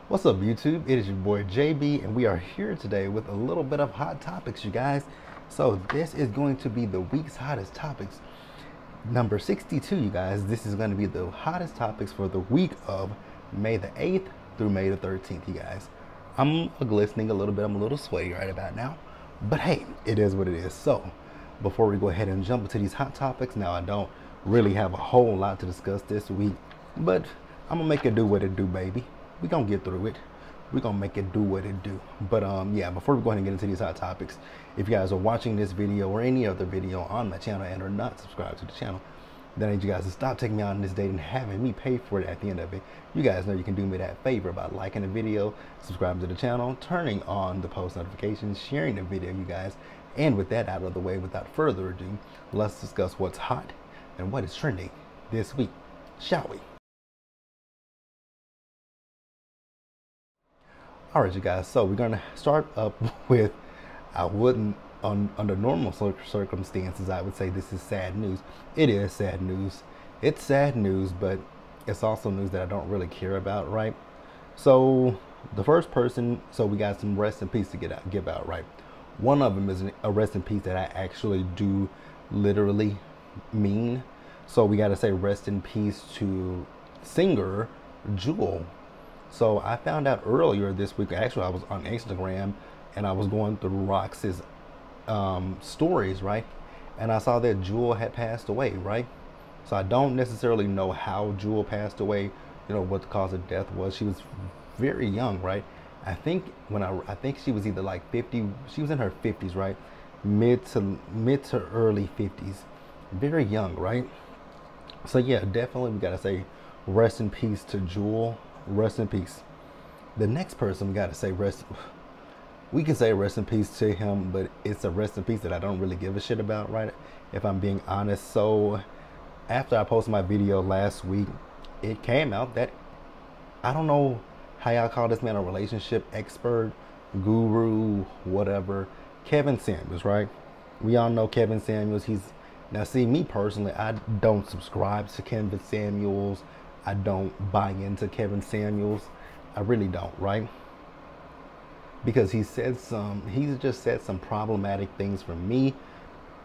What's up, YouTube? It is your boy JB, and we are here today with a little bit of hot topics, you guys. So this is going to be the week's hottest topics, number 62, you guys. This is going to be the hottest topics for the week of May the 8th through May the 13th, you guys. I'm glistening a little bit. I'm a little sweaty right about now, but hey, it is what it is. So before we go ahead and jump into these hot topics, now I don't really have a whole lot to discuss this week, but I'm gonna make it do what it do, baby. We gonna get through it. We gonna make it do what it do. But yeah, before we go ahead and get into these hot topics, if you guys are watching this video or any other video on my channel and are not subscribed to the channel, then I need you guys to stop taking me out on this date and having me pay for it at the end of it. You guys know you can do me that favor by liking the video, subscribing to the channel, turning on the post notifications, sharing the video, you guys. And with that out of the way, without further ado, let's discuss what's hot and what is trending this week, shall we? All right, you guys, so we're gonna start up with, I wouldn't, under normal circumstances, I would say this is sad news. It is sad news. It's sad news, but it's also news that I don't really care about, right? So the first person, so we got some rest in peace to give out, right? One of them is a rest in peace that I actually do literally mean. So we gotta say rest in peace to singer Jewel. So I found out earlier this week, actually I was on Instagram and I was going through Rox's stories, right? And I saw that Jewel had passed away, right? So I don't necessarily know how Jewel passed away, you know, what the cause of death was. She was very young, right? I think I think she was either like 50, she was in her 50s, right? Mid to early 50s. Very young, right? So yeah, definitely we gotta say rest in peace to Jewel. Rest in peace. The next person we gotta say we can say rest in peace to him, but it's a rest in peace that I don't really give a shit about, right? If I'm being honest. So after I posted my video last week, it came out that, I don't know how y'all call this man, a relationship expert, guru, whatever, Kevin Samuels, right? We all know Kevin Samuels. Now see, me personally, I don't subscribe to Kevin Samuels. I don't buy into Kevin Samuels. I really don't, right? Because he's just said some problematic things for me,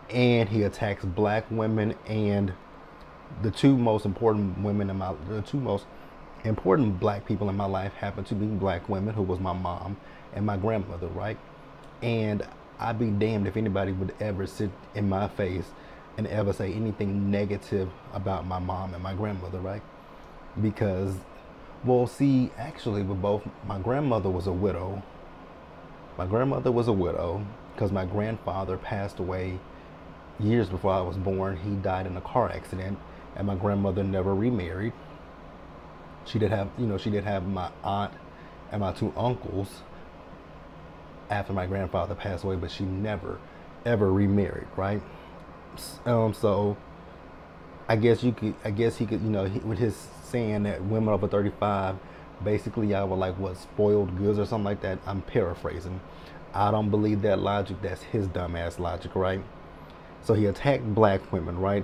and he attacks black women, and the two most important black people in my life happen to be black women, who was my mom and my grandmother, right? And I'd be damned if anybody would ever sit in my face and ever say anything negative about my mom and my grandmother, right? Because, well, see, actually, with both, my grandmother was a widow. My grandmother was a widow because my grandfather passed away years before I was born. He died in a car accident, and my grandmother never remarried. She did have my aunt and my two uncles after my grandfather passed away, but she never ever remarried, right? So I guess he could, you know, with his saying that women over 35, basically y'all were like, what, spoiled goods or something like that. I'm paraphrasing. I don't believe that logic. That's his dumbass logic, right? So he attacked black women, right?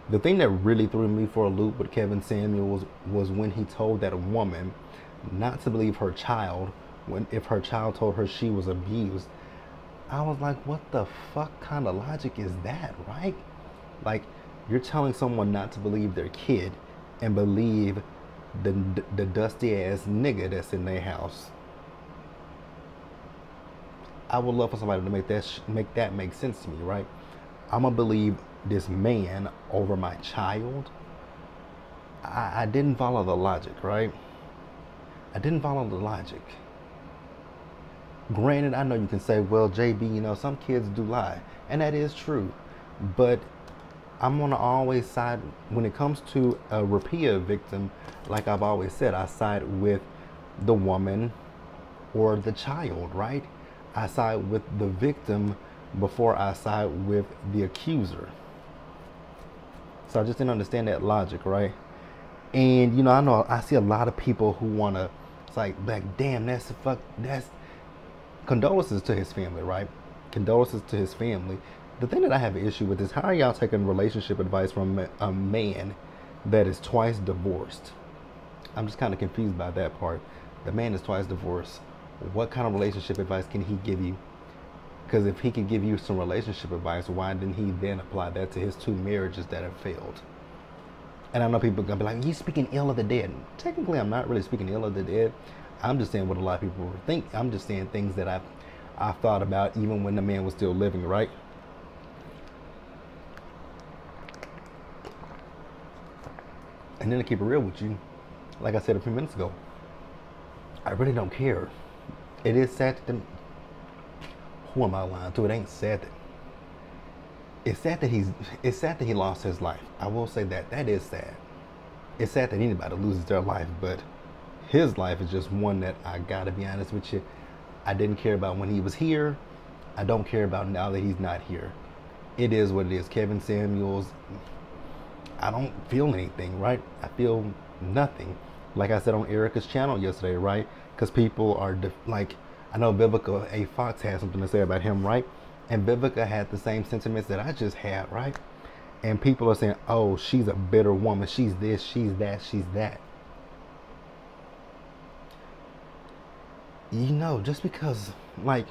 The thing that really threw me for a loop with Kevin Samuels was when he told that woman not to believe her child if her child told her she was abused. I was like, what the fuck kind of logic is that, right? Like, you're telling someone not to believe their kid and believe the dusty ass nigga that's in their house. I would love for somebody to make that make sense to me, right? I'm gonna believe this man over my child. I didn't follow the logic, right? I didn't follow the logic. Granted, I know you can say, well, JB, you know, some kids do lie, and that is true, but I'm gonna always side, when it comes to a repeat victim, like I've always said, I side with the woman or the child, right? I side with the victim before I side with the accuser. So I just didn't understand that logic, right? And you know I see a lot of people who wanna, it's like damn, that's condolences to his family, right? Condolences to his family. The thing that I have an issue with is, how are y'all taking relationship advice from a man that is twice divorced? I'm just kind of confused by that part. The man is twice divorced. What kind of relationship advice can he give you? Because if he could give you some relationship advice, why didn't he then apply that to his 2 marriages that have failed? And I know people are going to be like, he's speaking ill of the dead. Technically, I'm not really speaking ill of the dead. I'm just saying what a lot of people think. I'm just saying things that I've thought about even when the man was still living, right? And then to keep it real with you, like I said a few minutes ago, I really don't care. It is sad that who am I lying to? It ain't sad that it's sad that he lost his life. I will say that is sad. It's sad that anybody loses their life, but his life is just one that I gotta be honest with you, I didn't care about when he was here. I don't care about now that he's not here. It is what it is. Kevin Samuels, I don't feel anything, right? I feel nothing. Like I said on Erica's channel yesterday, right? Because people are like, I know Vivica A. Fox had something to say about him, right? And Vivica had the same sentiments that I just had, right? And people are saying, oh, she's a bitter woman. She's this, she's that, she's that. You know, just because, like,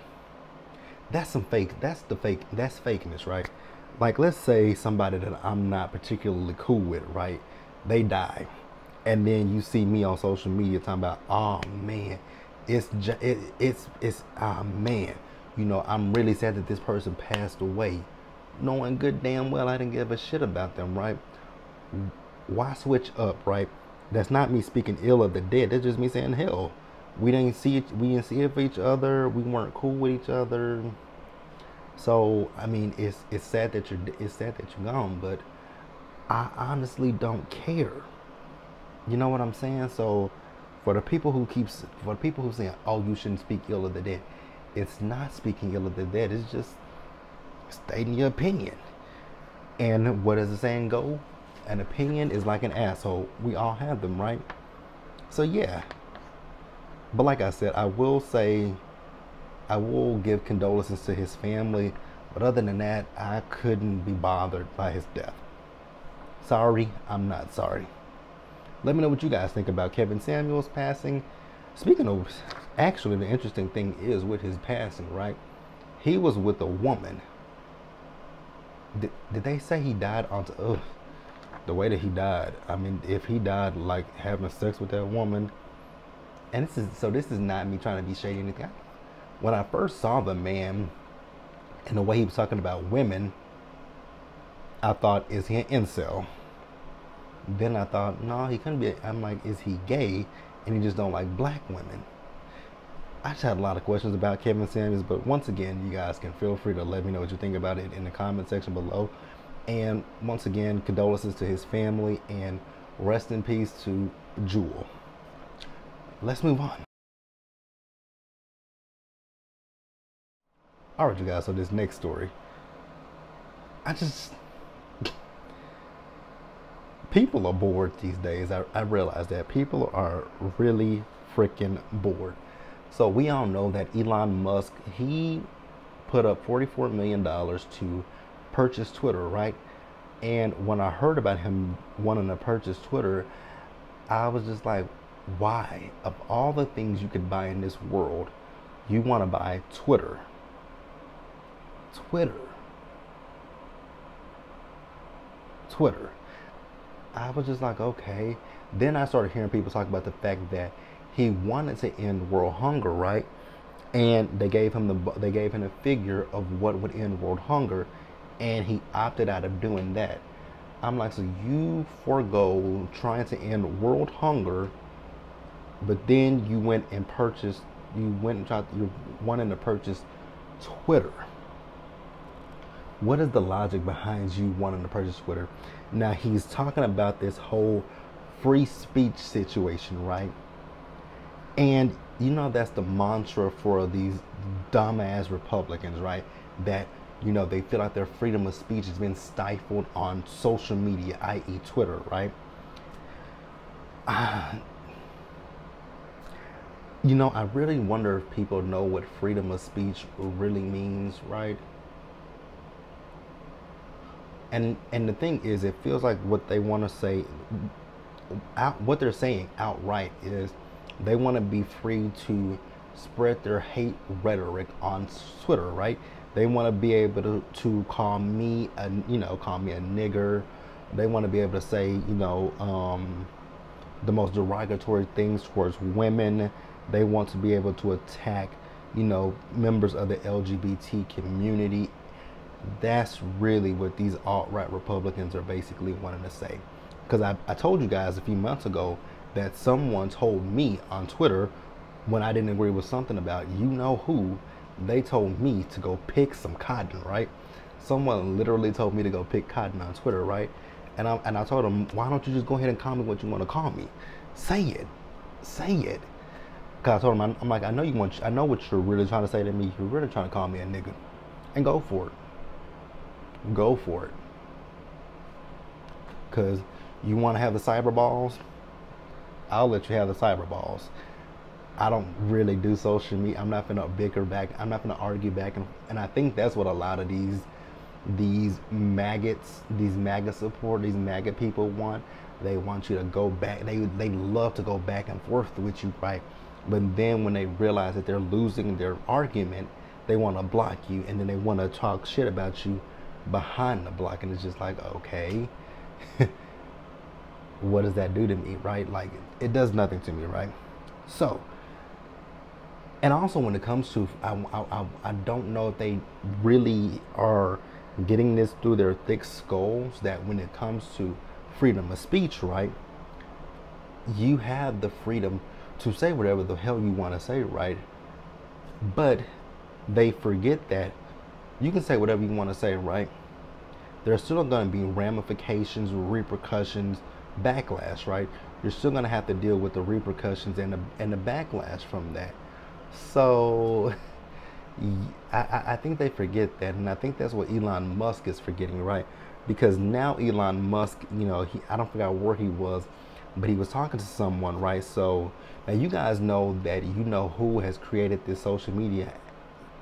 that's fakeness, right? Like, let's say somebody that I'm not particularly cool with, right? They die. And then you see me on social media talking about, oh man, oh man, you know, I'm really sad that this person passed away, knowing good damn well I didn't give a shit about them, right? Why switch up, right? That's not me speaking ill of the dead. That's just me saying, hell, we didn't see it for each other. We weren't cool with each other. So I mean, it's sad that you're gone, but I honestly don't care. You know what I'm saying? So for the people who saying, oh, you shouldn't speak ill of the dead, it's not speaking ill of the dead. It's just stating your opinion. And what does the saying go? An opinion is like an asshole. We all have them, right? So yeah. But like I said, I will give condolences to his family. But other than that, I couldn't be bothered by his death. Sorry, I'm not sorry. Let me know what you guys think about Kevin Samuels passing. Speaking of, actually, the interesting thing is with his passing, right? He was with a woman. Did they say he died on the way that he died? I mean, if he died like having sex with that woman, and this is not me trying to be shady or anything. When I first saw the man and the way he was talking about women, I thought, is he an incel? Then I thought, no, he couldn't be. I'm like, is he gay and he just don't like black women? I just had a lot of questions about Kevin Samuels, but once again, you guys can feel free to let me know what you think about it in the comment section below. And once again, condolences to his family and rest in peace to Jewel. Let's move on. All right, you guys, so this next story, people are bored these days. I realize that people are really freaking bored. So we all know that Elon Musk, he put up $44 million to purchase Twitter, right? And when I heard about him wanting to purchase Twitter, I was just like, why? Of all the things you could buy in this world, you want to buy Twitter. Twitter. I was just like, okay. Then I started hearing people talk about the fact that he wanted to end world hunger, right? And they gave him a figure of what would end world hunger, and he opted out of doing that. I'm like, so you forego trying to end world hunger, but then you went and purchased. You're wanting to purchase Twitter. What is the logic behind you wanting to purchase Twitter? Now he's talking about this whole free speech situation, right? And you know that's the mantra for these dumbass Republicans, right? That, you know, they feel like their freedom of speech has been stifled on social media, i.e. Twitter, right? You know, I really wonder if people know what freedom of speech really means, right? And the thing is, it feels like what they want to say, what they're saying outright is, They want to be free to spread their hate rhetoric on Twitter, right? They want to be able to call me call me a nigger. They want to be able to say, the most derogatory things towards women. They want to be able to attack, members of the LGBT community. That's really what these alt-right Republicans are basically wanting to say. Because I told you guys a few months ago that someone told me on Twitter when I didn't agree with something about who, they told me to go pick some cotton, right? Someone literally told me to go pick cotton on Twitter, right? And I told them, why don't you just go ahead and call me what you want to call me? Say it. Cause I told him, I'm like, I know what you're really trying to say to me. You're really trying to call me a nigga, and go for it. Cause you want to have the cyber balls, I'll let you have the cyber balls. I don't really do social media. I'm not gonna bicker back. I'm not gonna argue back, and I think that's what a lot of these maggots, these MAGA people want. They want you to go back. They love to go back and forth with you, right? But then when they realize that they're losing their argument, they want to block you, and then they want to talk shit about you behind the block, and it's just like, okay, what does that do to me, right? Like, it does nothing to me, right? So, and also when it comes to, I don't know if they really are getting this through their thick skulls, that when it comes to freedom of speech, right, you have the freedom to say whatever the hell you want to say, right? But they forget that you can say whatever you want to say, right? There's still going to be ramifications, repercussions, backlash, right? You're still going to have to deal with the repercussions and the backlash from that. So I think they forget that, and I think that's what Elon Musk is forgetting, right? Because now Elon Musk, I don't forget where he was, but he was talking to someone, right? So now you guys know that who has created this social media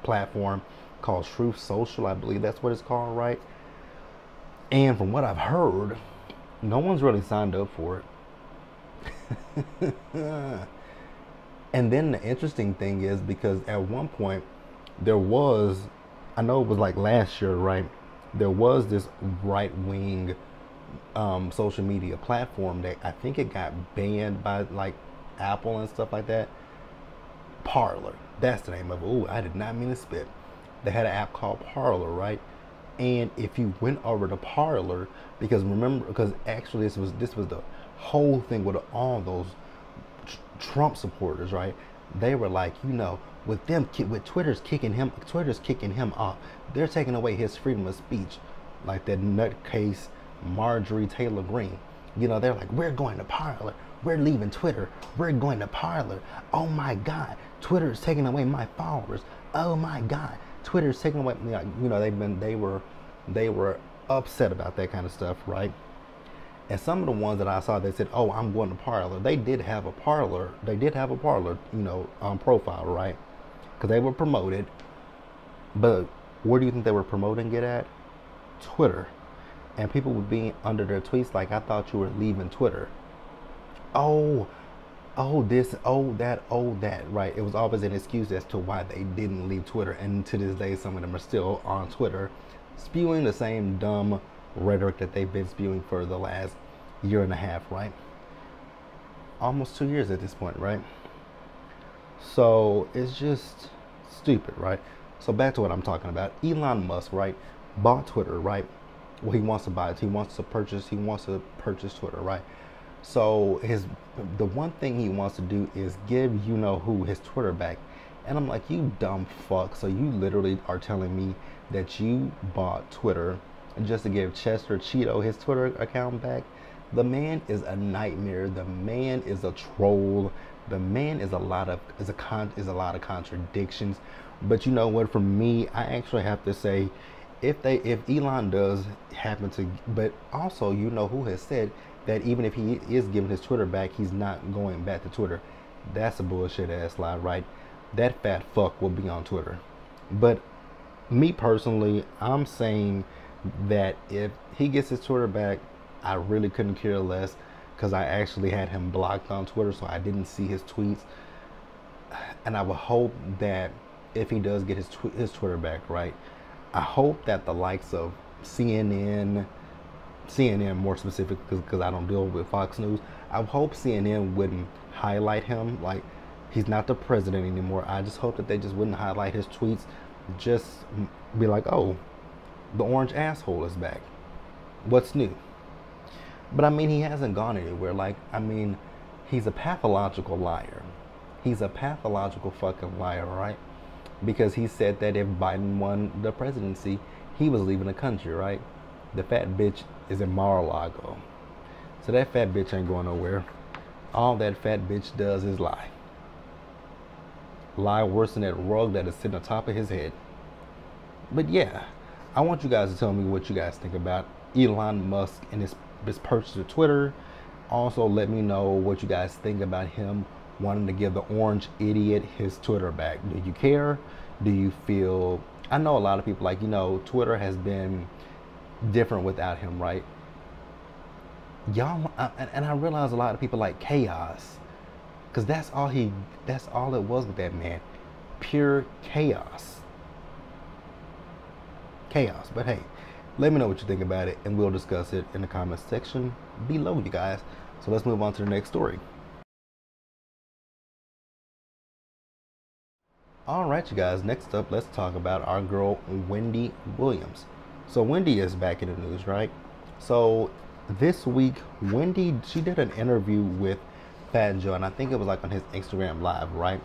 platform called Truth Social. I believe that's what it's called, right? And from what I've heard, no one's really signed up for it. And then the interesting thing is, because at one point there was, I know it was like last year, right? There was this right-wing social media platform that I think it got banned by like Apple and stuff like that. Parler, that's the name of it. Ooh, I did not mean to spit. They had an app called Parler, right? And if you went over to Parler, because actually this was the whole thing with all those Trump supporters, right? They were like, with Twitter's kicking him off. They're taking away his freedom of speech, like that nutcase Marjorie Taylor Greene. They're like, we're going to Parler. We're leaving Twitter. We're going to Parler. Oh my God, Twitter is taking away my followers. Oh my God, Twitter's taking away. They were upset about that kind of stuff, right? And some of the ones that I saw, they said, "Oh, I'm going to Parler." They did have a Parler. Profile, right? Because they were promoted. But where do you think they were promoting it at? Twitter. And people would be under their tweets like, "I thought you were leaving Twitter." Oh, this, that, right? It was always an excuse as to why they didn't leave Twitter. And to this day, some of them are still on Twitter, spewing the same dumb rhetoric that they've been spewing for the last year and a half, right? Almost 2 years at this point, right? So it's just stupid, right? So back to what I'm talking about. Elon Musk, right, bought Twitter, right? Well, he wants to buy it. He wants to purchase Twitter, right? So the one thing he wants to do is give who his Twitter back. And I'm like, you dumb fuck. So you literally are telling me that you bought Twitter just to give Chester Cheeto his Twitter account back? The man is a nightmare. The man is a troll. The man is a lot of contradictions. But you know what? For me, I actually have to say, if Elon does happen to, but also who has said that even if he is giving his Twitter back, he's not going back to Twitter. That's a bullshit ass lie, right? That fat fuck will be on Twitter. But me personally, I'm saying that if he gets his Twitter back, I really couldn't care less. because I actually had him blocked on Twitter, so I didn't see his tweets. And I would hope that if he does get his Twitter back, right, I hope that the likes of CNN more specifically, because I don't deal with Fox News, I hope CNN wouldn't highlight him. Like, he's not the president anymore. I just hope that they just wouldn't highlight his tweets. Just be like, oh, the orange asshole is back. What's new? But I mean, he hasn't gone anywhere. Like, I mean, he's a pathological liar. He's a pathological fucking liar, right? Because he said that if Biden won the presidency, he was leaving the country, right? The fat bitch is in Mar-a-Lago. So that fat bitch ain't going nowhere. All that fat bitch does is lie. Lie worse than that rug that is sitting on top of his head. But yeah, I want you guys to tell me what you guys think about Elon Musk and his purchase of Twitter. Also, let me know what you guys think about him wanting to give the orange idiot his Twitter back. Do you care? Do you feel... I know a lot of people, like, you know, Twitter has been different without him, right? Y'all, and I realize a lot of people like chaos, because that's all it was with that man. Pure chaos. But hey, let me know what you think about it, and we'll discuss it in the comments section below, you guys. So let's move on to the next story. All right, you guys, next up, let's talk about our girl, Wendy Williams. So Wendy is back in the news, right? So this week, Wendy, she did an interview with Fat Joe, and I think it was like on his Instagram Live, right?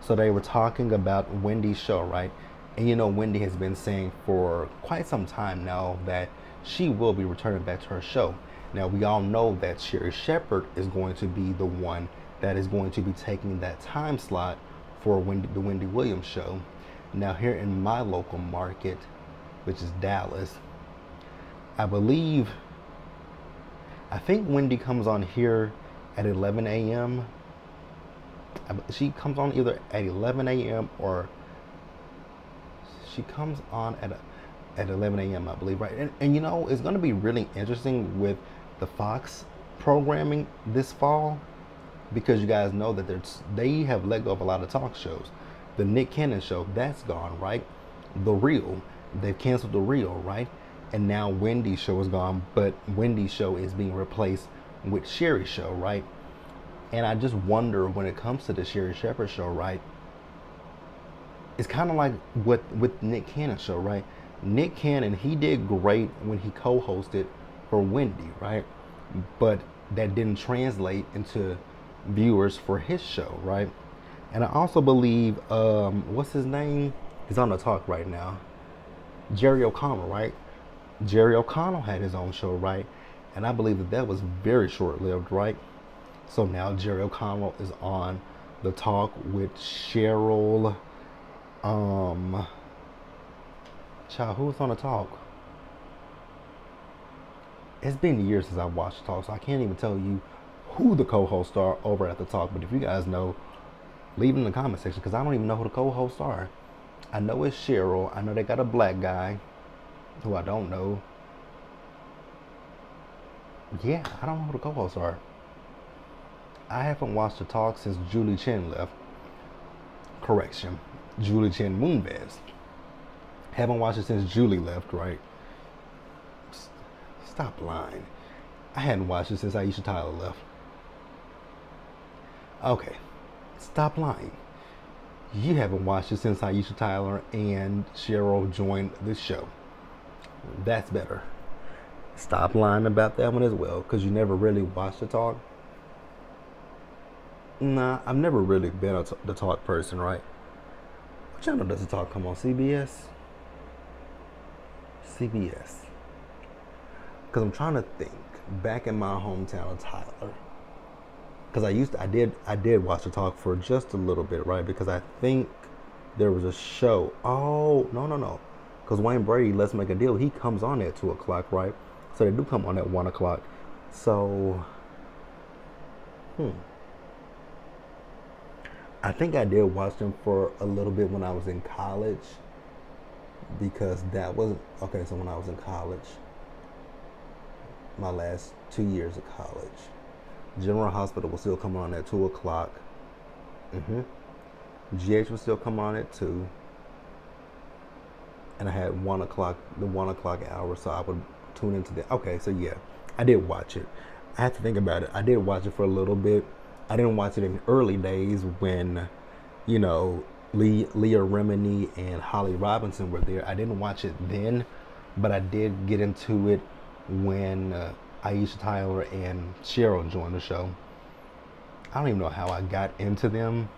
So they were talking about Wendy's show, right? And you know, Wendy has been saying for quite some time now that she will be returning back to her show. Now, we all know that Sherri Shepherd is going to be the one that is going to be taking that time slot for the Wendy Williams show. Now, here in my local market, which is Dallas, I think Wendy comes on here at 11 a.m. She comes on either at 11 a.m. or she comes on at 11 a.m. I believe, right? And you know, it's going to be really interesting with the Fox programming this fall, because you guys know that they have let go of a lot of talk shows. The Nick Cannon show, that's gone, right? The Real, they've canceled The Real, right? And now Wendy's show is gone, but Wendy's show is being replaced with Sherri's show, right? And I just wonder, when it comes to the Sherri Shepherd show, right? It's kind of like with Nick Cannon's show, right? Nick Cannon, he did great when he co-hosted for Wendy, right? But that didn't translate into viewers for his show, right? And I also believe, what's his name? He's on the talk right now. Jerry O'Connell, right? Jerry O'Connell had his own show, right? And I believe that was very short-lived, right? So now Jerry O'Connell is on the talk with Cheryl. Child, who was on the talk? It's been years since I watched the talk, so I can't even tell you who the co-hosts are over at the talk. But if you guys know, leave it in the comment section, because I don't even know who the co-hosts are. I know it's Cheryl. I know they got a black guy who I don't know. Yeah, I don't know who the co-hosts are. I haven't watched the talk since Julie Chen left. Correction, Julie Chen Moonves. Haven't watched it since Julie left, right? Stop lying. I hadn't watched it since Aisha Tyler left. Okay, stop lying. You haven't watched it since Aisha Tyler and Cheryl joined the show. That's better. Stop lying about that one as well, because you never really watched the talk. Nah, I've never really been the talk person, right? What channel does the talk come on? CBS? CBS. Because I'm trying to think back in my hometown of Tyler. Because I did watch the talk for just a little bit, right? Because I think there was a show. Oh, no. Because Wayne Brady, Let's Make a Deal, he comes on at 2 o'clock, right? So they do come on at 1 o'clock. So, I think I did watch them for a little bit when I was in college. Because that was, okay, so when I was in college, my last 2 years of college, General Hospital will still come on at 2 o'clock. GH will still come on at 2. And I had 1 o'clock, the 1 o'clock hour, so I would tune into that. Okay, so yeah, I did watch it. I had to think about it. I did watch it for a little bit. I didn't watch it in early days when, you know, Leah Remini and Holly Robinson were there. I didn't watch it then, but I did get into it when Aisha Tyler and Cheryl joined the show. I don't even know how I got into them.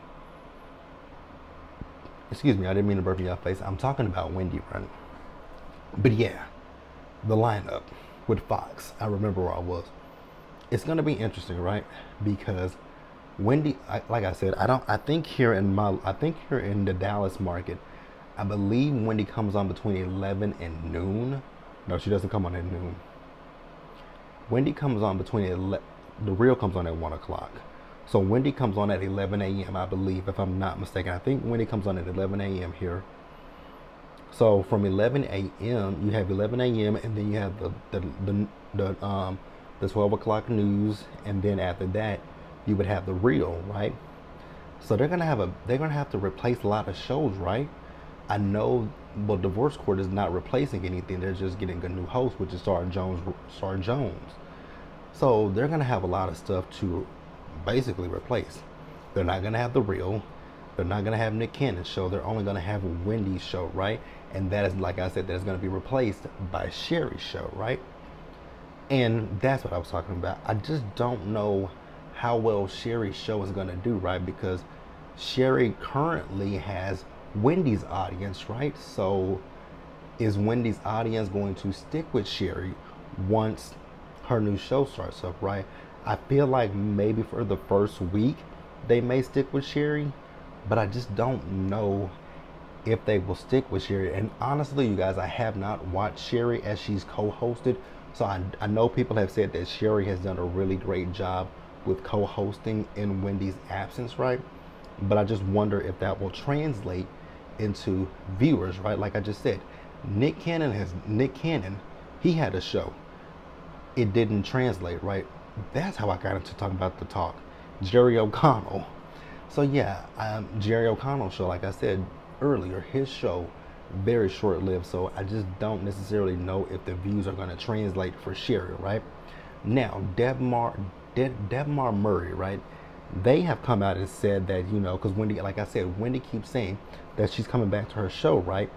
Excuse me, I didn't mean to burp in your face. I'm talking about Wendy, right? But yeah, the lineup with Fox. I remember where I was. It's gonna be interesting, right? Because Wendy, like I said, I think here in the Dallas market, I believe Wendy comes on between 11 and noon. No, she doesn't come on at noon. Wendy comes on between the Real comes on at 1 o'clock. So Wendy comes on at 11 a.m. I believe, if I'm not mistaken. I think Wendy comes on at 11 a.m. here. So from 11 a.m. you have 11 a.m. and then you have the 12 o'clock news, and then after that you would have the Real, right? So they're gonna have to replace a lot of shows, right? I know, well, Divorce Court is not replacing anything. They're just getting a new host, which is Star Jones. So they're gonna have a lot of stuff to basically replace. They're not gonna have the Real. They're not gonna have Nick Cannon's show. They're only gonna have Wendy's show, right? And that is, like I said, that is gonna be replaced by Sherry's show, right? And that's what I was talking about. I just don't know how well Sherry's show is gonna do, right? Because Sherry currently has Wendy's audience, right? So is Wendy's audience going to stick with Sherry once her new show starts up, right? I feel like maybe for the first week they may stick with Sherry, but I just don't know if they will stick with Sherry. And honestly, you guys, I have not watched Sherry as she's co-hosted, so I know people have said that Sherry has done a really great job with co-hosting in Wendy's absence, right? But I just wonder if that will translate into viewers, right? Like I just said, Nick Cannon, he had a show. It didn't translate, right? That's how I got into talking about the talk. Jerry O'Connell. So yeah, Jerry O'Connell's show, like I said earlier, his show, very short-lived. So I just don't necessarily know if the views are going to translate for Sherry, right? Now, Debmar Murray, right? They have come out and said that, you know, because Wendy, like I said, Wendy keeps saying that she's coming back to her show, right?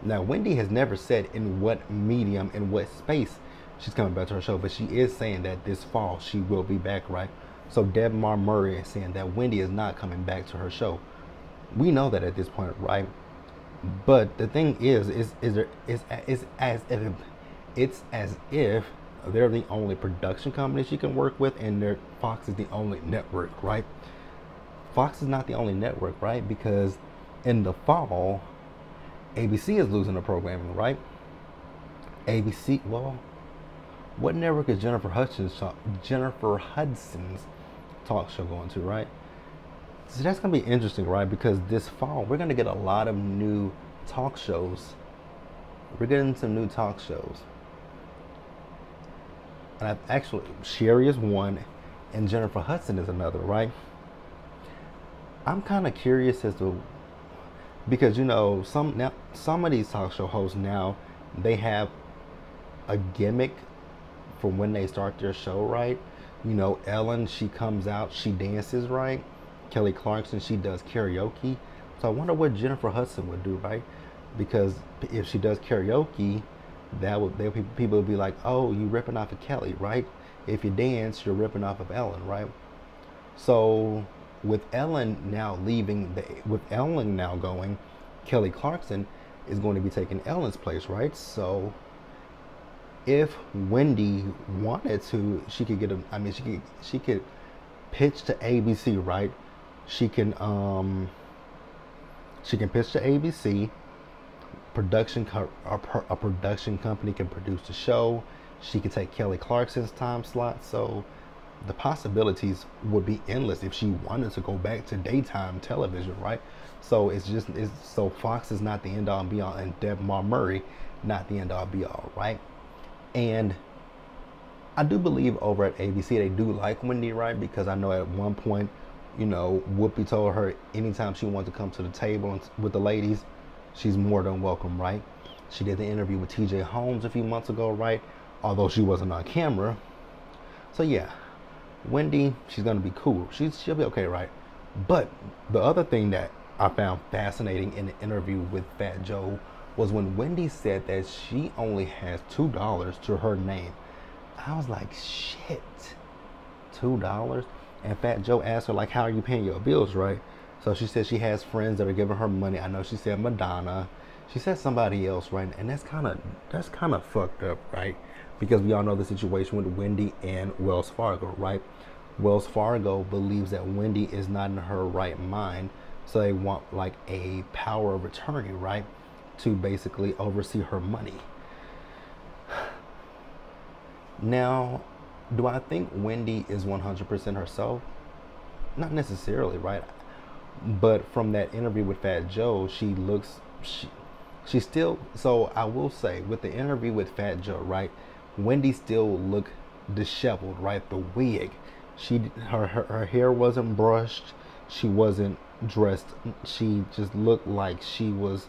Now, Wendy has never said in what medium, in what space she's coming back to her show, but she is saying that this fall she will be back, right? So Debmar Murray is saying that Wendy is not coming back to her show. We know that at this point, right? But the thing is as if they're the only production company she can work with, and Fox is the only network, right? Fox is not the only network, right? Because in the fall, ABC is losing the programming, right? ABC, well, what network is Jennifer Hudson's talk show going to, right? So that's going to be interesting, right? Because this fall, we're going to get a lot of new talk shows. We're getting some new talk shows. And Sherry is one, and Jennifer Hudson is another, right? I'm kind of curious as to, because, you know, some of these talk show hosts now, they have a gimmick for when they start their show, right? You know, Ellen, she comes out, she dances, right? Kelly Clarkson, she does karaoke. So I wonder what Jennifer Hudson would do, right? Because if she does karaoke, people would be like, oh, you ripping off of Kelly, right? If you dance, you're ripping off of Ellen, right? So with Ellen now going, Kelly Clarkson is going to be taking Ellen's place, right? So if Wendy wanted to, she could she could pitch to ABC, right? She can pitch to ABC. A production company can produce the show. She could take Kelly Clarkson's time slot. So the possibilities would be endless if she wanted to go back to daytime television, right? So so Fox is not the end all and be all, and Debmar Murray not the end all be all, right? And I do believe over at ABC they do like Wendy, right? Because I know at one point, you know, Whoopi told her anytime she wants to come to the table with the ladies, she's more than welcome, right? She did the interview with TJ Holmes a few months ago, right? Although she wasn't on camera. So yeah, Wendy, she's gonna be cool. She'll be okay, right? But the other thing that I found fascinating in the interview with Fat Joe was when Wendy said that she only has $2 to her name. I was like, shit, $2? And Fat Joe asked her, like, how are you paying your bills, right? So she said she has friends that are giving her money. I know she said Madonna. She said somebody else, right? And that's kind of fucked up, right? Because we all know the situation with Wendy and Wells Fargo, right? Wells Fargo believes that Wendy is not in her right mind, so they want like a power of attorney, right, to basically oversee her money. Now, do I think Wendy is 100% herself? Not necessarily, right? But from that interview with Fat Joe, she still, so I will say with the interview with Fat Joe, right, Wendy still looked disheveled, right? The wig, her hair wasn't brushed, she wasn't dressed, she just looked like she was,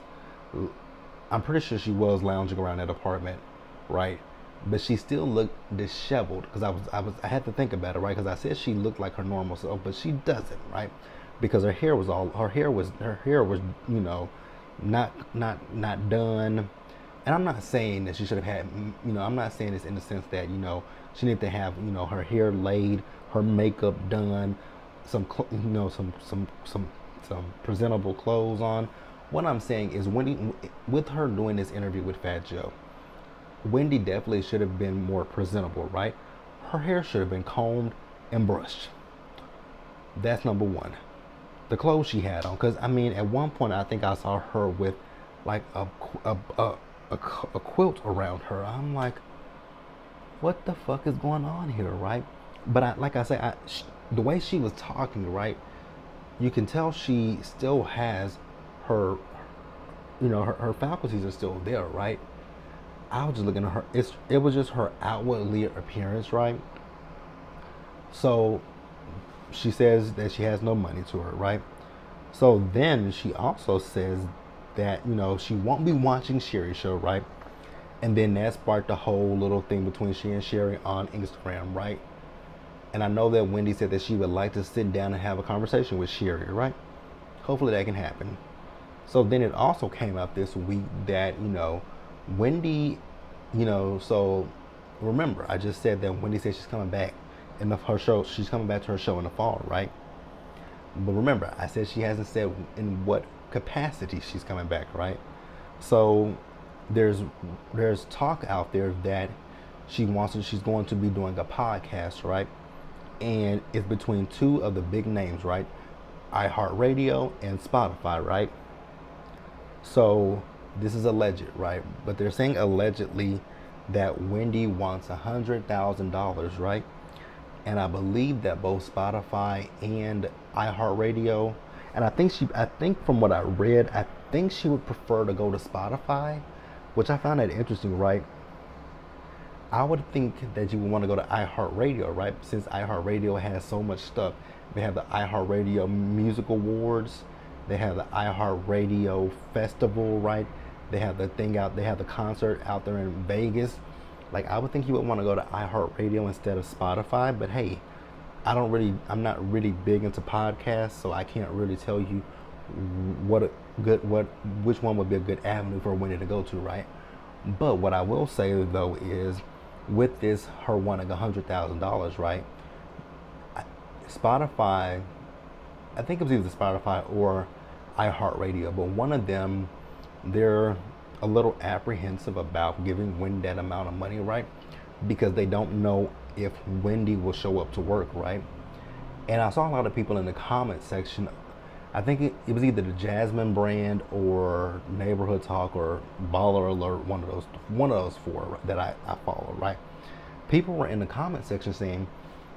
I'm pretty sure she was lounging around that apartment, right? But she still looked disheveled because I had to think about it, right? Because I said she looked like her normal self, but she doesn't, right? Because her hair was you know, not done. And I'm not saying that she should have had, you know, I'm not saying this in the sense that, you know, she needed to have, you know, her hair laid, her makeup done, some presentable clothes on. What I'm saying is Wendy, with her doing this interview with Fat Joe, Wendy definitely should have been more presentable, right? Her hair should have been combed and brushed. That's number one. The clothes she had on, because I mean, at one point I think I saw her with like a quilt around her. I'm like, what the fuck is going on here, right? But like I said, the way she was talking, right, you can tell she still has her, you know, her faculties are still there, right? I was just looking at her. It was just her outwardly appearance, right? So she says that she has no money to her, right? So then she also says that, you know, she won't be watching Sherry's show, right? And then that sparked the whole little thing between she and Sherry on Instagram, right? And I know that Wendy said that she would like to sit down and have a conversation with Sherry, right? Hopefully that can happen. So then it also came out this week that, you know, Wendy, you know, so remember, I just said that Wendy said she's coming back in her show. She's coming back to her show in the fall, right? But remember, I said she hasn't said in what capacity she's coming back, right? So there's talk out there that she's going to be doing a podcast, right? And it's between two of the big names, right? iHeartRadio and Spotify, right? So this is alleged, right? But they're saying allegedly that Wendy wants $100,000, right? And I believe that both Spotify and iHeartRadio, and I think from what I read, I think she would prefer to go to Spotify, which I found that interesting, right? I would think that you would want to go to iHeartRadio, right? Since iHeartRadio has so much stuff. They have the iHeartRadio Music Awards. They have the iHeartRadio Festival, right? They have the concert out there in Vegas. Like, I would think you would want to go to iHeartRadio instead of Spotify. But hey, I'm not really big into podcasts, so I can't really tell you which one would be a good avenue for Wendy to go to, right? But what I will say though is, with this, her wanting $100,000, right? Spotify, I think it was either Spotify or iHeartRadio, but one of them, they're a little apprehensive about giving Wendy that amount of money, right? Because they don't know if Wendy will show up to work, right? And I saw a lot of people in the comment section. I think it was either the Jasmine brand or Neighborhood Talk or Baller Alert, one of those four that I follow, right? People were in the comment section saying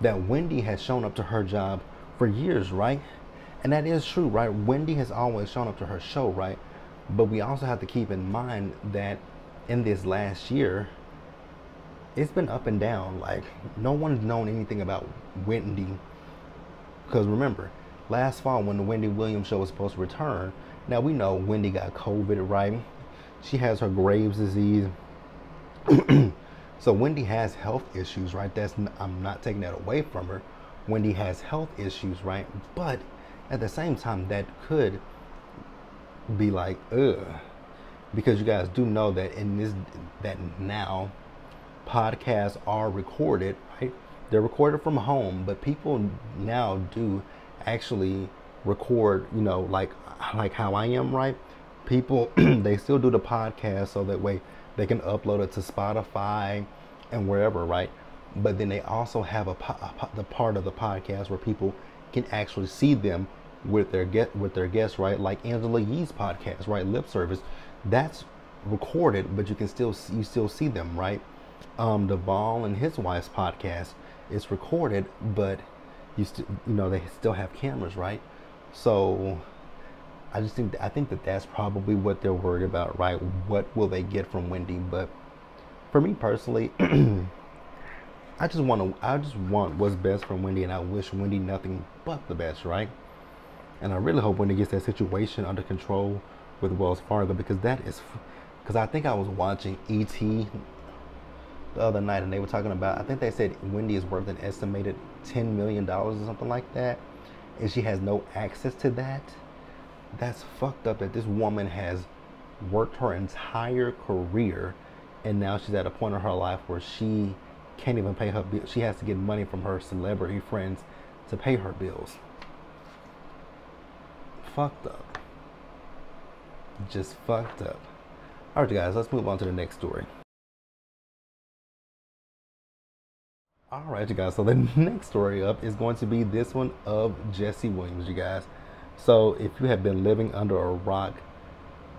that Wendy has shown up to her job for years, right? And that is true, right? Wendy has always shown up to her show, right? But we also have to keep in mind that in this last year, it's been up and down. Like, no one's known anything about Wendy. Because remember, last fall when the Wendy Williams show was supposed to return, now we know Wendy got COVID, right? She has her Graves' disease. So Wendy has health issues, right? I'm not taking that away from her. Wendy has health issues, right? But at the same time, that could be like, ugh. Because you guys do know that that now podcasts are recorded, right? They're recorded from home, but people now do actually record, like how I am, right? People, they still do the podcast so that way they can upload it to Spotify and wherever, right? But then they also have the part of the podcast where people can actually see them with their guests, right? Like Angela Yee's podcast, right? Lip Service, that's recorded, but you still see them, right? Duvall and his wife's podcast is recorded, but they still have cameras, right? So I think that that's probably what they're worried about, right? What will they get from Wendy? But for me personally, I just want what's best for Wendy, and I wish Wendy nothing but the best, right? And I really hope Wendy gets that situation under control with Wells Fargo, because I think I was watching E.T. the other night, and they were talking about, I think they said Wendy is worth an estimated $10 million or something like that, and she has no access to that. That's fucked up that this woman has worked her entire career, and now she's at a point in her life where she can't even pay her bills. She has to get money from her celebrity friends to pay her bills. Fucked up. Just fucked up. Alright, you guys, let's move on to the next story. Alright, you guys, so the next story up is going to be this one of Jesse Williams, you guys. So if you have been living under a rock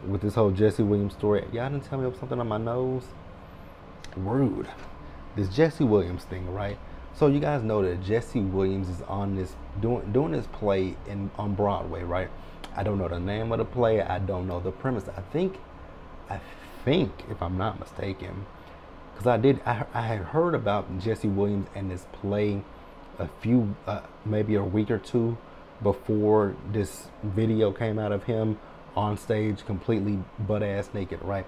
with this whole Jesse Williams story, y'all didn't tell me something on my nose? Rude. This Jesse Williams thing, right? So you guys know that Jesse Williams is on this doing this play on Broadway, right? I don't know the name of the play. I don't know the premise. I think, if I'm not mistaken, because I had heard about Jesse Williams and this play maybe a week or two before this video came out of him on stage completely butt-ass naked, right?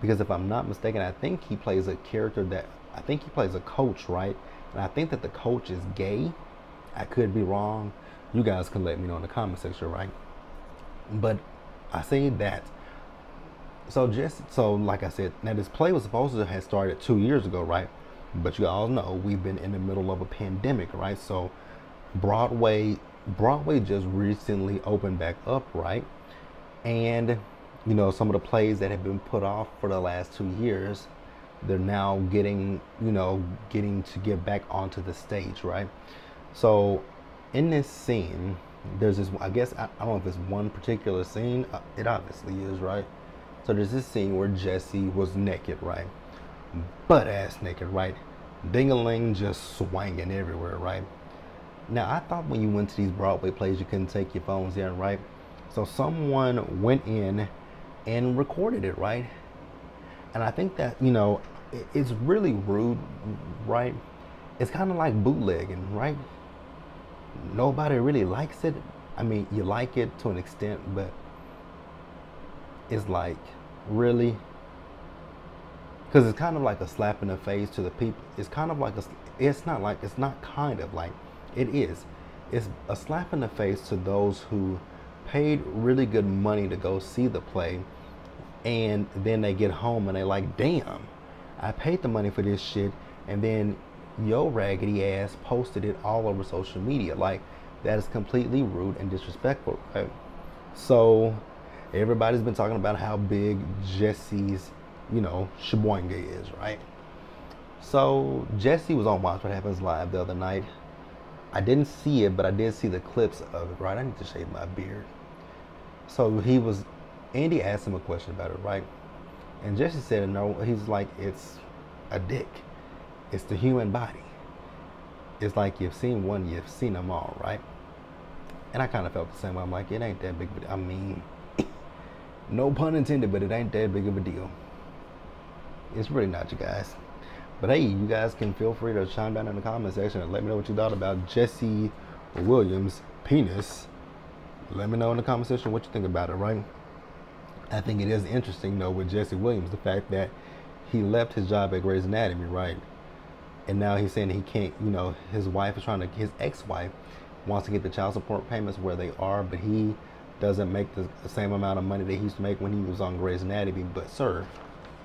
Because if I'm not mistaken, I think he plays a character I think he plays a coach, right? And I think that the coach is gay. I could be wrong. You guys can let me know in the comment section, right? But I say that. So like I said, now this play was supposed to have started 2 years ago, right? But you all know we've been in the middle of a pandemic, right? So Broadway just recently opened back up, right? And some of the plays that have been put off for the last 2 years, they're now getting to get back onto the stage, right? So in this scene, there's this, I guess, I don't know if it's one particular scene, it obviously is, right? So there's this scene where Jesse was naked, right? Butt ass naked, right? Ding-a-ling just swinging everywhere, right? Now, I thought when you went to these Broadway plays, you couldn't take your phones in, right? So someone went in and recorded it, right? And I think that, it's really rude, right? It's kind of like bootlegging, right? Nobody really likes it. I mean, you like it to an extent, but it's like, really? Because it's kind of like a slap in the face to the people. It's kind of like it's a slap in the face to those who paid really good money to go see the play, and then they get home and they like, damn, I paid the money for this shit, and then your raggedy ass posted it all over social media. Like, that is completely rude and disrespectful, right? So everybody's been talking about how big Jesse's sheboyga is, right? So Jesse was on Watch What Happens Live the other night. I didn't see it, but I did see the clips of it, right? I need to shave my beard. So Andy asked him a question about it, right? And Jesse said no. He's like, it's a dick. It's the human body. It's like, you've seen one, you've seen them all, right? And I kind of felt the same way. I'm like, it ain't that big of a deal. I mean, no pun intended, but it ain't that big of a deal. It's really not, you guys. But hey, you guys can feel free to chime down in the comment section and let me know what you thought about Jesse Williams' penis. Let me know in the comment section what you think about it, right? I think it is interesting, though, with Jesse Williams, the fact that he left his job at Grey's Anatomy, right? And now he's saying he can't, you know, his wife is trying to, his ex-wife wants to get the child support payments where they are, but he doesn't make the same amount of money that he used to make when he was on Grey's Anatomy. But sir,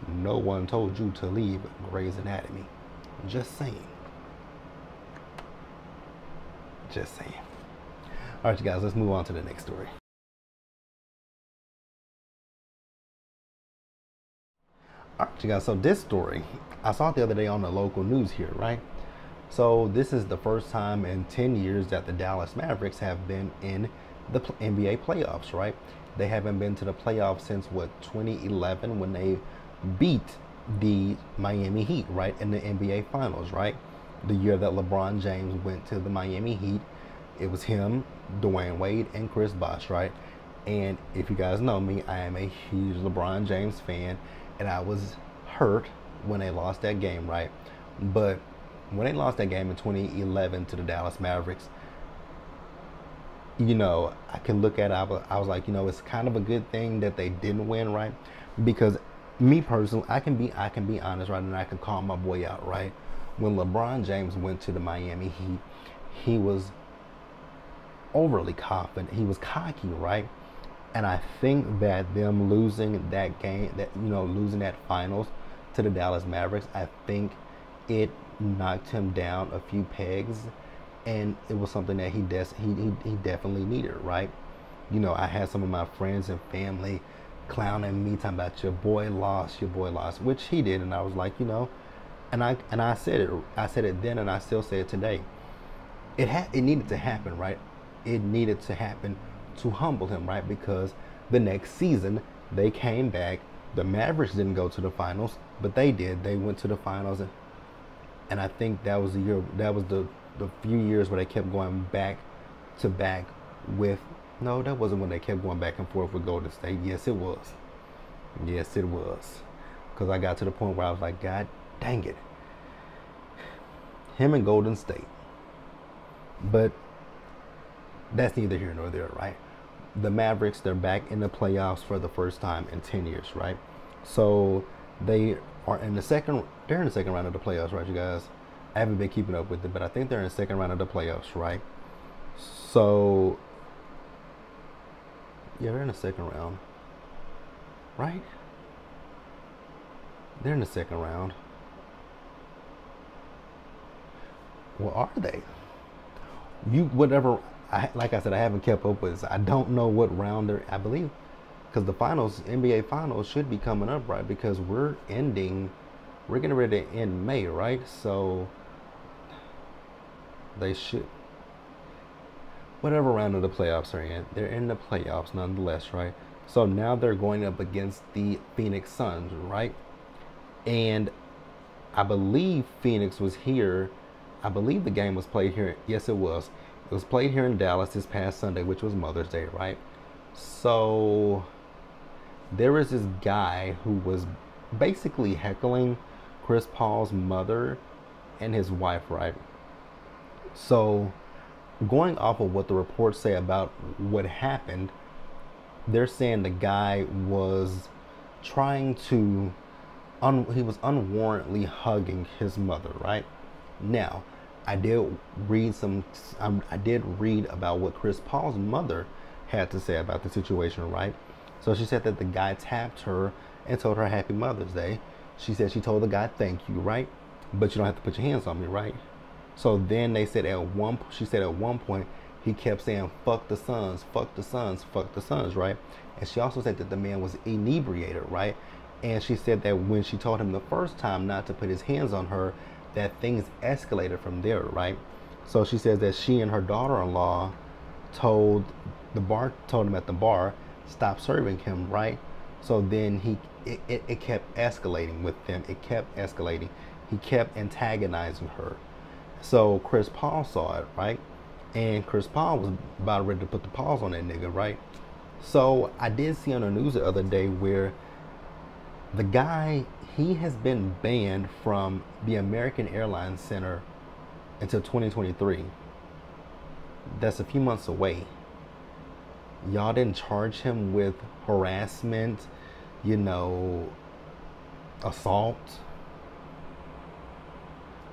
no one told you to leave Grey's Anatomy. Just saying. Just saying. All right, you guys, let's move on to the next story. All right, you guys, so this story, I saw it the other day on the local news here, right? So this is the first time in 10 years that the Dallas Mavericks have been in the NBA playoffs, right? They haven't been to the playoffs since, what, 2011, when they beat the Miami Heat, right, in the NBA Finals, right? The year that LeBron James went to the Miami Heat. It was him, Dwayne Wade, and Chris Bosh, right? And if you guys know me, I am a huge LeBron James fan, and I was hurt when they lost that game, right? But when they lost that game in 2011 to the Dallas Mavericks, you know, I can look at it, I was like, you know, it's kind of a good thing that they didn't win, right? Because me personally, I can be honest, right? And I can call my boy out, right? When LeBron James went to the Miami Heat, he was overly confident. He was cocky, right? And I think that them losing that game, that, you know, losing that finals to the Dallas Mavericks, I think it knocked him down a few pegs, and it was something that he definitely needed, right? You know, I had some of my friends and family clowning me, talking about your boy lost, which he did, and I was like, you know, and I said it then, and I still say it today. It needed to happen, right? It needed to happen to humble him, right? Because the next season they came back. The Mavericks didn't go to the finals, but they did. They went to the finals, and I think that was the year. That was the few years where they kept going back to back with. No, that wasn't when they kept going back and forth with Golden State. Yes, it was. Yes, it was. Because I got to the point where I was like, God dang it. Him and Golden State. But that's neither here nor there, right? The Mavericks, they're back in the playoffs for the first time in 10 years, right? So they are in the second round of the playoffs, right, you guys? I haven't been keeping up with it, but I think they're in the second round of the playoffs, right? So yeah, they're in the second round, right? They're in the second round. Well, are they? Like I said, I haven't kept up with this. I don't know what round they're, I believe, because the finals, NBA finals, should be coming up, right? Because we're getting ready to end May, right? So they should, whatever round of the playoffs are in, they're in the playoffs nonetheless, right? So now they're going up against the Phoenix Suns, right? And I believe Phoenix was here. I believe the game was played here. Yes, it was. It was played here in Dallas this past Sunday, which was Mother's Day, right? So there was this guy who was basically heckling Chris Paul's mother and his wife, right? So going off of what the reports say about what happened, they're saying the guy was trying to, he was unwarrantedly hugging his mother, right? Now, I did read about what Chris Paul's mother had to say about the situation, right? So she said that the guy tapped her and told her Happy Mother's Day. She said she told the guy thank you, right? But you don't have to put your hands on me, right? So then she said at one point he kept saying fuck the Suns, fuck the Suns, fuck the Suns, right? And she also said that the man was inebriated, right? And she said that when she told him the first time not to put his hands on her, that things escalated from there, right? So she says that she and her daughter-in-law told him at the bar, stop serving him, right? So then it kept escalating with them. It kept escalating. He kept antagonizing her. So Chris Paul saw it, right? And Chris Paul was about ready to put the paws on that nigga, right? So I did see on the news the other day where The guy, he has been banned from the American Airlines Center until 2023. That's a few months away. Y'all didn't charge him with harassment, you know, assault.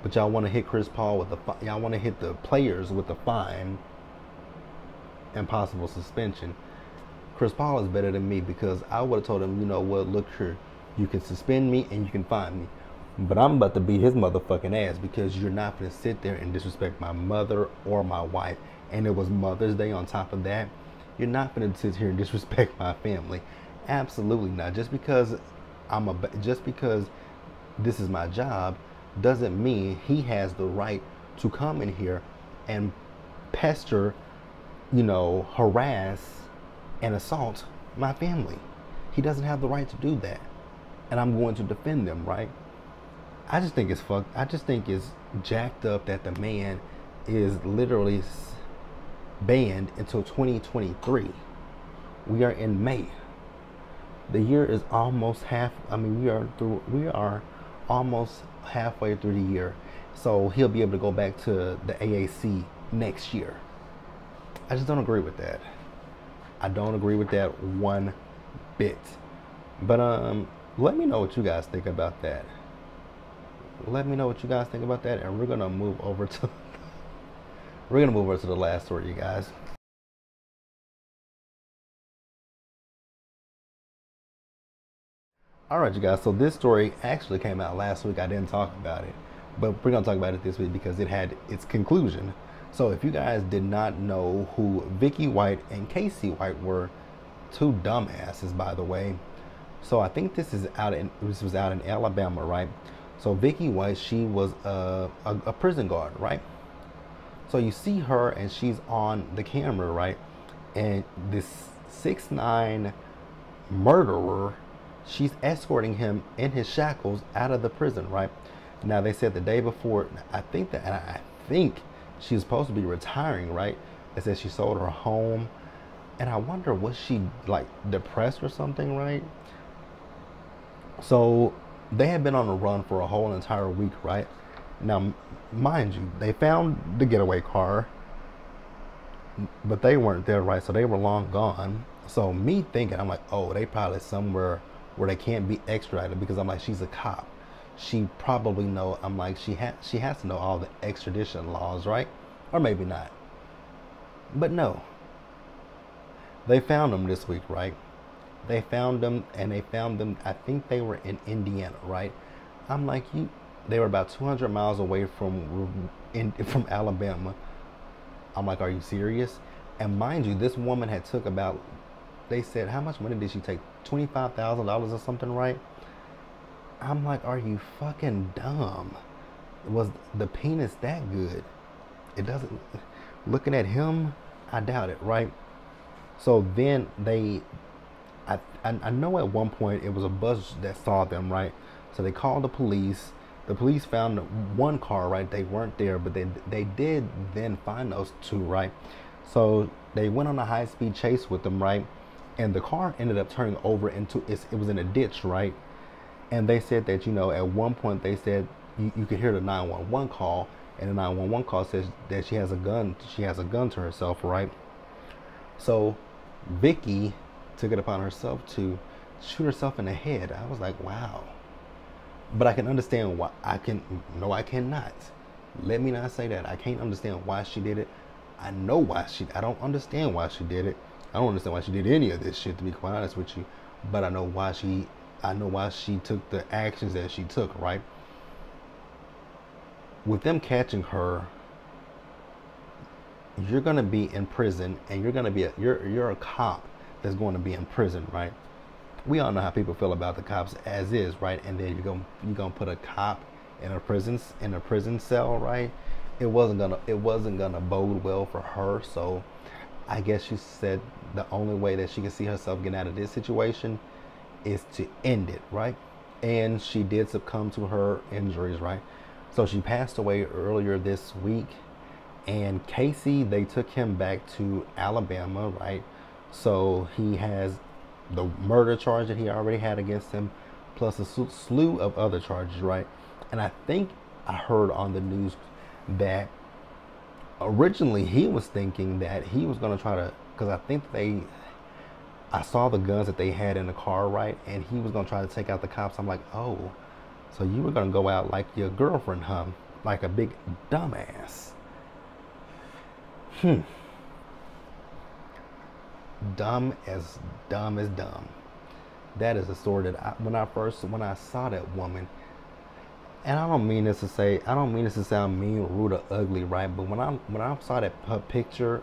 But y'all want to hit Chris Paul with y'all want to hit the players with the fine and possible suspension. Chris Paul is better than me because I would have told him, you know what, look here, you can suspend me and you can fine me. But I'm about to beat his motherfucking ass because you're not going to sit there and disrespect my mother or my wife. And it was Mother's Day on top of that. You're not going to sit here and disrespect my family. Absolutely not. Just because this is my job doesn't mean he has the right to come in here and pester, you know, harass and assault my family. He doesn't have the right to do that. And I'm going to defend them, right? I just think it's fucked. I just think it's jacked up that the man is literally banned until 2023. We are in May. The year is almost we are almost halfway through the year. So he'll be able to go back to the AAC next year. I just don't agree with that. I don't agree with that one bit. But let me know what you guys think about that. Let me know what you guys think about that, and we're gonna move over to the last story, you guys. All right, you guys. So this story actually came out last week. I didn't talk about it, but we're gonna talk about it this week because it had its conclusion. So if you guys did not know who Vicky White and Casey White were, two dumbasses, by the way. So I think this was out in Alabama, right? So Vicky White, she was a prison guard, right? So you see her and she's on the camera, right? And this 6'9" murderer, she's escorting him in his shackles out of the prison, right? Now they said the day before, I think she was supposed to be retiring, right? They said she sold her home. And I wonder, was she like depressed or something, right? So they had been on the run for a whole entire week, right? Now, mind you, they found the getaway car, but they weren't there, right? So they were long gone. So me thinking, I'm like, oh, they probably somewhere where they can't be extradited, because I'm like, she's a cop. She probably know. I'm like, she has to know all the extradition laws, right? Or maybe not. But no. They found them this week, right? They found them, and they found them, I think they were in Indiana, right? I'm like, they were about 200 miles away from Alabama. I'm like, are you serious? And mind you, this woman had took about, they said, how much money did she take? $25,000 or something, right? I'm like, are you fucking dumb? Was the penis that good? It doesn't, looking at him, I doubt it, right? So then I know at one point it was a bus that saw them, right? So they called the police. The police found one car, right? They weren't there, but they did then find those two, right? So they went on a high-speed chase with them, right? And the car ended up turning over into, it was in a ditch, right? And they said that, you know, at one point they said you could hear the 911 call, and the 911 call says that she has a gun to herself, right? So Vicky took it upon herself to shoot herself in the head. I was like, wow. But I can understand why. I cannot. Let me not say that. I can't understand why she did it. I know why I don't understand why she did it. I don't understand why she did any of this shit, to be quite honest with you. But I know why she took the actions that she took, right? With them catching her, you're gonna be in prison, and you're a cop that's going to be in prison, right? We all know how people feel about the cops as is, right? And then you're gonna put a cop in a prison cell, right? It wasn't gonna bode well for her. So I guess she said the only way that she can see herself getting out of this situation is to end it, right? And she did succumb to her injuries, right? So she passed away earlier this week. And Casey, they took him back to Alabama, right? So he has the murder charge that he already had against him, plus a slew of other charges, right? And I think I heard on the news that originally he was thinking that he was going to try to, because I saw the guns that they had in the car, right? And he was going to try to take out the cops. I'm like, oh, so you were going to go out like your girlfriend, huh? Like a big dumbass. Dumb as dumb as dumb. That is a story that when I saw that woman, and I don't mean this to sound mean, rude, or ugly, right? But when I saw that her picture,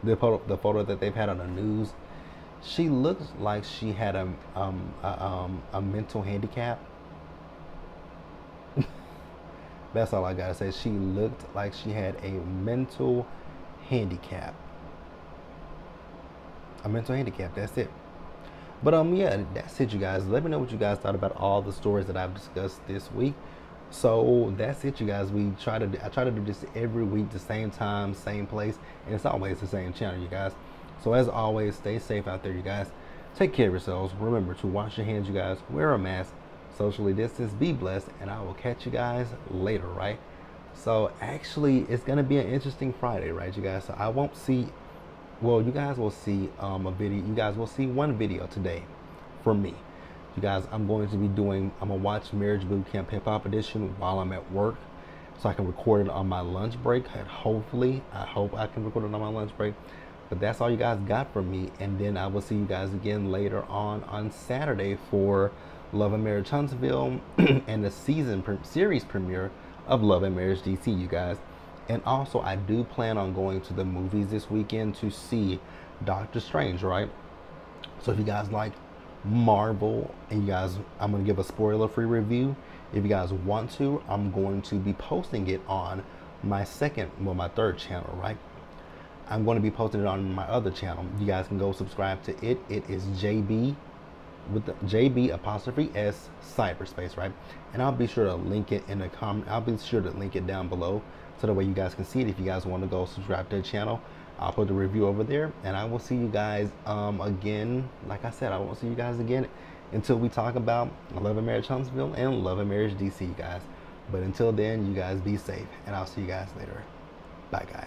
the photo that they've had on the news, she looks like she had a mental handicap. That's all I gotta say. She looked like she had a mental handicap. A mental handicap. That's it. But yeah, that's it, you guys. Let me know what you guys thought about all the stories that I've discussed this week. So that's it, you guys. I try to do this every week, the same time, same place, and it's always the same channel, you guys. So as always, stay safe out there, you guys. Take care of yourselves. Remember to wash your hands, you guys. Wear a mask. Socially distance. Be blessed, and I will catch you guys later, right? So actually, it's gonna be an interesting Friday, right, you guys? So I won't see. Well, you guys will see a video. You guys will see one video today from me. You guys, I'm going to watch Marriage Boot Camp Hip Hop Edition while I'm at work, so I can record it on my lunch break. And hopefully, I hope I can record it on my lunch break. But that's all you guys got from me. And then I will see you guys again later on Saturday for Love and Marriage Huntsville and the series premiere of Love and Marriage DC, you guys. And also, I do plan on going to the movies this weekend to see Doctor Strange, right? So if you guys like Marvel, and you guys, I'm going to give a spoiler-free review. If you guys want to, I'm going to be posting it on my third channel, right? I'm going to be posting it on my other channel. You guys can go subscribe to it. It is JB with the JB''S cyberspace, right? And I'll be sure to link it in the comment. I'll be sure to link it down below, so that way you guys can see it. If you guys want to go subscribe to the channel, I'll put the review over there, and I will see you guys again. Like I said, I won't see you guys again until we talk about Love and Marriage Huntsville and Love and Marriage DC, guys. But until then, you guys be safe, and I'll see you guys later. Bye, guys.